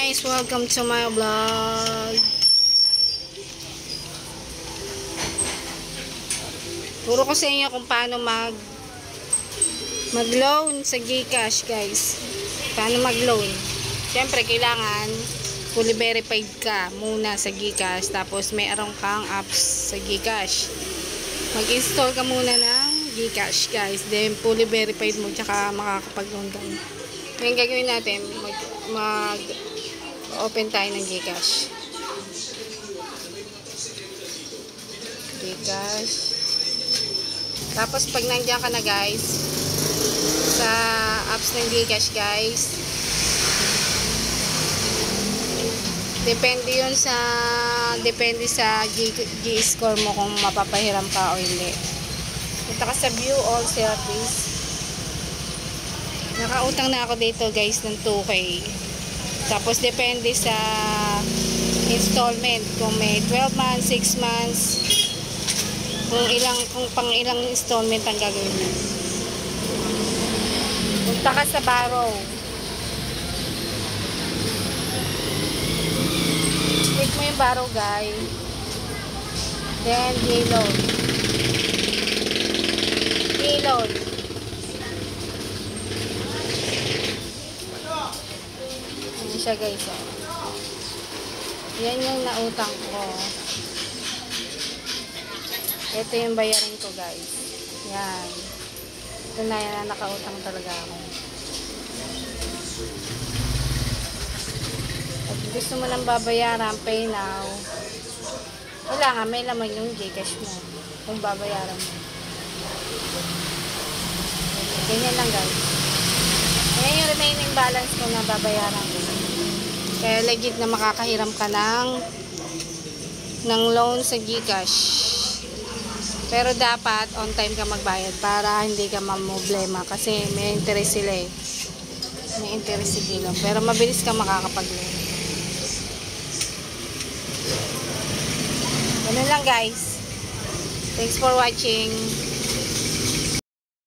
guys, welcome to my vlog. Turo ko sa inyo kung paano mag-loan sa GCash, guys. Paano mag-loan? Siyempre, kailangan fully verified ka muna sa GCash, tapos mayroon kang apps sa GCash. Mag-install ka muna ng GCash, guys. Then fully verified mo, tsaka makakapag-loan ka. Ngayon gagawin natin, mag-open tayo ng GCash. GCash. Tapos pag nandiyan ka na, guys, sa apps ng GCash, guys, depende sa G-score mo kung mapapahiram ka o hindi. Punta ka sa view all service. Nakautang na ako dito, guys, ng 2K. Tapos depende sa installment, kung may 12 months, 6 months, kung pang ilang installment ang gagawin mo. Punta ka sa borrow. Click mo yung borrow, guys. Then reload. Reload. Ayan siya, guys. Yan yung nautang ko. Ito yung bayarin ko, guys. Yan. Ito na yan, nakautang talaga ako. At gusto mo nang babayaran, pay now. Wala nga, may laman yung GCash mo kung babayaran mo. Ganyan lang, guys. Ayan yung remaining balance ko na babayaran ko. Kaya legit na makakahiram ka ng loan sa GCash. Pero dapat on time ka magbayad para hindi ka mamblema kasi may interest sila eh. May interest sila. Pero mabilis ka makakapag-loan. Ganun lang, guys. Thanks for watching.